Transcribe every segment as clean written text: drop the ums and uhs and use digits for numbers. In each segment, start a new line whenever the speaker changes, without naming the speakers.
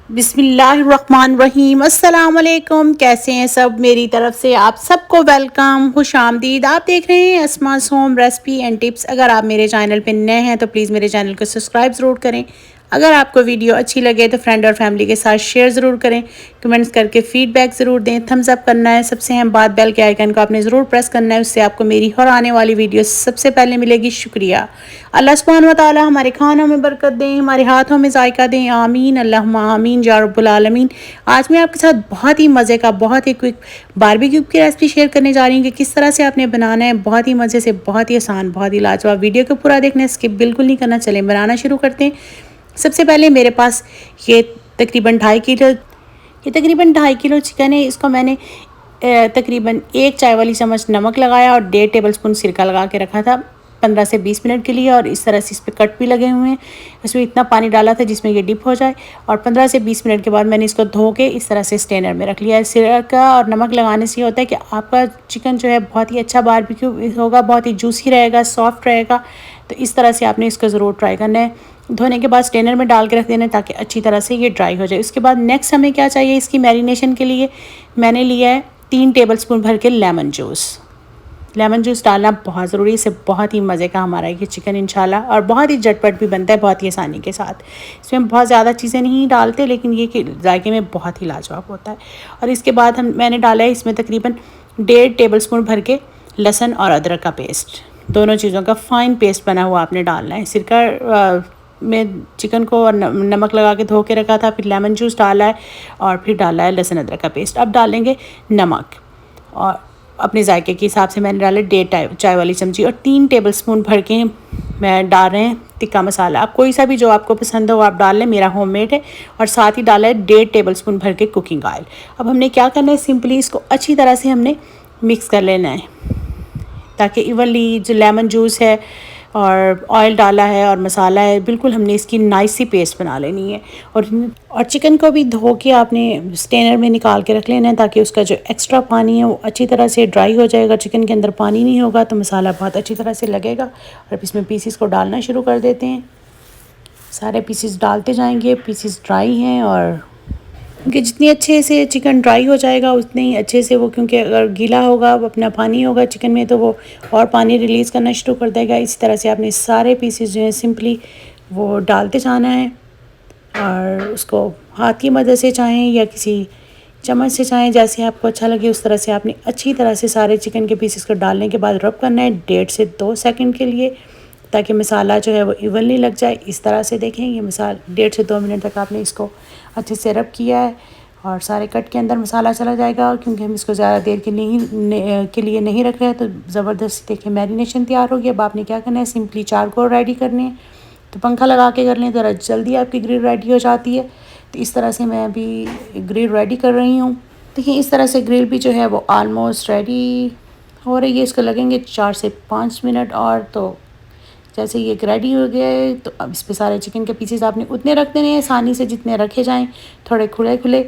बिस्मिल्लाहिर्रहमानिर्रहीम। अस्सलाम वालेकुम। कैसे हैं सब? मेरी तरफ से आप सबको वेलकम, खुश आमदीद। आप देख रहे हैं Asma's home recipe and tips. अगर आप मेरे चैनल पे नए हैं तो प्लीज़ मेरे चैनल को सब्सक्राइब ज़रूर करें। अगर आपको वीडियो अच्छी लगे तो फ्रेंड और फैमिली के साथ शेयर ज़रूर करें। कमेंट्स करके फीडबैक ज़रूर दें। थम्स अप करना है। सबसे अहम बात, बेल के आइकन को आपने ज़रूर प्रेस करना है। उससे आपको मेरी हर आने वाली वीडियो सबसे पहले मिलेगी। शुक्रिया। अल्लाह सुब्हानहू व तआला हमारे खानों में बरकत दें, हमारे हाथों में जायका दें। आमीन अल्लाहुम्मा आमीन या रब्बुल आलमीन। आज मैं आपके साथ बहुत ही मज़े का, बहुत ही क्विक बारबेक्यू की रेसिपी शेयर करने जा रही हूँ कि किस तरह से आपने बनाना है। बहुत ही मज़े से, बहुत ही आसान, बहुत ही लाजवाब। वीडियो को पूरा देखना है, स्किप बिल्कुल नहीं करना। चलें बनाना शुरू करते हैं। सबसे पहले मेरे पास ये तकरीबन 2.5 किलो चिकन है। इसको मैंने तकरीबन 1 चाय वाली चम्मच नमक लगाया और 1.5 टेबलस्पून सिरका लगा के रखा था 15 से 20 मिनट के लिए। और इस तरह से इस पर कट भी लगे हुए हैं। इसमें इतना पानी डाला था जिसमें ये डिप हो जाए। और 15 से 20 मिनट के बाद मैंने इसको धो के इस तरह से स्टेनर में रख लिया है। सिरका और नमक लगाने से ये होता है कि आपका चिकन जो है बहुत ही अच्छा बारबेक्यू होगा, बहुत ही जूसी रहेगा, सॉफ्ट रहेगा। तो इस तरह से आपने इसको ज़रूर ट्राई करना है। धोने के बाद स्टेनर में डाल के रख देना है ताकि अच्छी तरह से ये ड्राई हो जाए। उसके बाद नेक्स्ट हमें क्या चाहिए इसकी मैरिनेशन के लिए? मैंने लिया है 3 टेबलस्पून भर के लेमन जूस। लेमन जूस डालना बहुत ज़रूरी है। इससे बहुत ही मज़े का हमारा ये चिकन इंशाल्लाह, और बहुत ही झटपट भी बनता है, बहुत ही आसानी के साथ। इसमें बहुत ज़्यादा चीज़ें नहीं डालते, लेकिन ये कि जायके में बहुत ही लाजवाब होता है। और इसके बाद मैंने डाला है इसमें तकरीबन 1.5 टेबलस्पून भर के लहसुन और अदरक का पेस्ट। दोनों चीज़ों का फ़ाइन पेस्ट बना हुआ आपने डालना है। सिरका में चिकन को और नमक लगा के धो के रखा था, फिर लेमन जूस डाला है और फिर डाला है लहसुन अदरक का पेस्ट। अब डालेंगे नमक, और अपने जायके के हिसाब से मैंने डाला 1.5 चाय वाली चमची। और 3 टेबलस्पून भर के मैं डाल रहे हैं टिक्का मसाला। आप कोई सा भी जो आपको पसंद हो आप डाल लें, मेरा होममेड है। और साथ ही डाला है 1.5 टेबलस्पून भर के कुकिंग ऑयल। अब हमने क्या करना है, सिंपली इसको अच्छी तरह से हमने मिक्स कर लेना है ताकि इवनली जो लेमन जूस है और ऑयल डाला है और मसाला है, बिल्कुल हमने इसकी नाइस सी पेस्ट बना लेनी है। और चिकन को भी धो के आपने स्टेनर में निकाल के रख लेना है ताकि उसका जो एक्स्ट्रा पानी है वो अच्छी तरह से ड्राई हो जाएगा। चिकन के अंदर पानी नहीं होगा तो मसाला बहुत अच्छी तरह से लगेगा। और अब इसमें पीसीस को डालना शुरू कर देते हैं। सारे पीसीस डालते जाएंगे। पीसीस ड्राई हैं, और क्योंकि जितनी अच्छे से चिकन ड्राई हो जाएगा उतने ही अच्छे से वो, क्योंकि अगर गीला होगा, अपना पानी होगा चिकन में, तो वो और पानी रिलीज़ करना शुरू कर देगा। इस तरह से आपने सारे पीसेस जो हैं सिंपली वो डालते जाना है। और उसको हाथ की मदद से चाहें या किसी चम्मच से चाहें, जैसे आपको अच्छा लगे उस तरह से आपने अच्छी तरह से सारे चिकन के पीसेस को डालने के बाद रब करना है 1.5 से 2 सेकंड के लिए, ताकि मसाला जो है वो इवनली लग जाए। इस तरह से देखें, ये मसाला 1.5 से 2 मिनट तक आपने इसको अच्छे से रब किया है और सारे कट के अंदर मसाला चला जाएगा। क्योंकि हम इसको ज़्यादा देर के लिए नहीं रख रहे हैं, तो ज़बरदस्त देखें मैरिनेशन तैयार हो गया। अब आपने क्या करना है, सिंपली चारकोल रेडी करने हैं। तो पंखा लगा के कर लें तो जल्दी आपकी ग्रिल रेडी हो जाती है। तो इस तरह से मैं अभी ग्रिल रेडी कर रही हूँ। देखिए इस तरह से ग्रिल भी जो है वो ऑलमोस्ट रेडी हो रही है। इसको लगेंगे 4 से 5 मिनट और। तो जैसे ये रेडी हो गया है, तो अब इस पे सारे चिकन के पीसेस आपने उतने रख देने हैं आसानी से जितने रखे जाएं, थोड़े खुले खुले।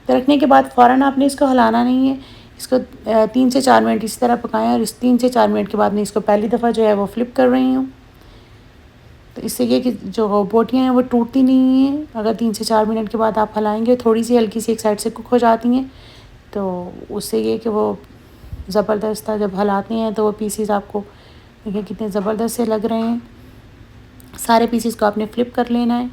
तो रखने के बाद फ़ौरन आपने इसको हिलाना नहीं है। इसको 3 से 4 मिनट इसी तरह पकाएं। और इस 3 से 4 मिनट के बाद मैं इसको पहली दफ़ा जो है वो फ्लिप कर रही हूँ। तो इससे ये कि जो बोटियाँ हैं वो टूटती नहीं हैं। अगर 3 से 4 मिनट के बाद आप हिलाएंगे, थोड़ी सी हल्की सी एक साइड से कुक हो जाती हैं। तो उससे ये कि वो ज़बरदस्त था, जब हिलाते हैं तो वो पीसीस आपको देखिए कितने ज़बरदस्त से लग रहे हैं। सारे पीसेस को आपने फ्लिप कर लेना है।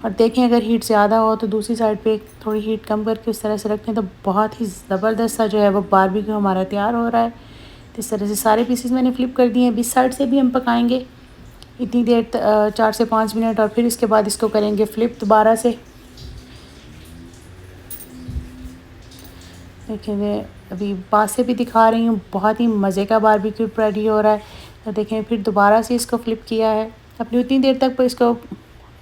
और देखें अगर हीट ज़्यादा हो तो दूसरी साइड पे थोड़ी हीट कम करके उस तरह से रखें, तो बहुत ही ज़बरदस्त सा जो है वो बारबेक्यू हमारा तैयार हो रहा है। तो इस तरह से सारे पीसेस मैंने फ्लिप कर दिए हैं। 20 साइड से भी हम पकाएंगे इतनी देर 4 से 5 मिनट। और फिर इसके बाद इसको करेंगे फ्लिप दोबारा से। देखिए मैं अभी पास से भी दिखा रही हूँ, बहुत ही मज़े का बारबेक्यू रेडी हो रहा है। तो देखें फिर दोबारा से इसको फ्लिप किया है। अपनी उतनी देर तक पर इसको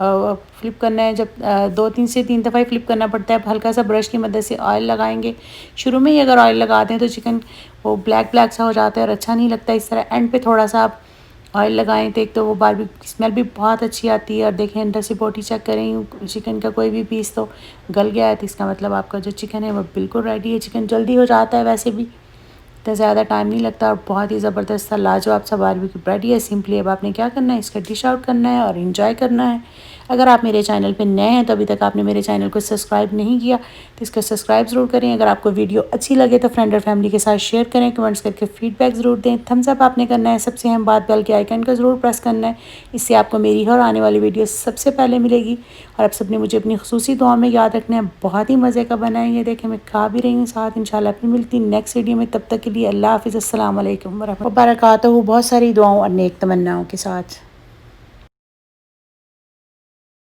फ्लिप करना है, जब 2 से 3 दफ़ा ही फ्लिप करना पड़ता है। हल्का सा ब्रश की मदद से ऑयल लगाएंगे। शुरू में ही अगर ऑयल लगाते हैं तो चिकन वो ब्लैक ब्लैक सा हो जाता है और अच्छा नहीं लगता। इस तरह एंड पे थोड़ा सा आप ऑयल लगाएं तो एक तो वो बारबेक्यू की स्मेल भी बहुत अच्छी आती है। और देखें अंदर से बोटी चेक करें, चिकन का कोई भी पीस तो गल गया है, तो इसका मतलब आपका जो चिकन है वो बिल्कुल रेडी है। चिकन जल्दी हो जाता है वैसे भी, तो ज़्यादा टाइम नहीं लगता। और बहुत ही ज़बरदस्त सा लाजवाब सा बारबेक्यू रेडी है। सिंपली अब आपने क्या करना है, इसका डिश आउट करना है और इंजॉय करना है। अगर आप मेरे चैनल पे नए हैं तो अभी तक आपने मेरे चैनल को सब्सक्राइब नहीं किया तो इसको सब्सक्राइब ज़रूर करें। अगर आपको वीडियो अच्छी लगे तो फ्रेंड और फैमिली के साथ शेयर करें, कमेंट्स करके फीडबैक ज़रूर दें। थम्स अप आपने करना है, सबसे अहम बात बेल के आइकन को ज़रूर प्रेस करना है, इससे आपको मेरी हर आने वाली वीडियो सबसे पहले मिलेगी। और आप सबने मुझे अपनी खुसूसी दुआ में याद रखना है। बहुत ही मज़े का बना है ये, देखें मैं खा भी रही हूँ साथ। इंशाल्लाह फिर मिलती नेक्स्ट वीडियो में, तब तक के लिए अल्लाह हाफ़िज़, अस्सलाम वालेकुम वरहमतुल्लाहि वबरकातुहू। बहुत सारी दुआओं और नेक तमन्नाओं के साथ।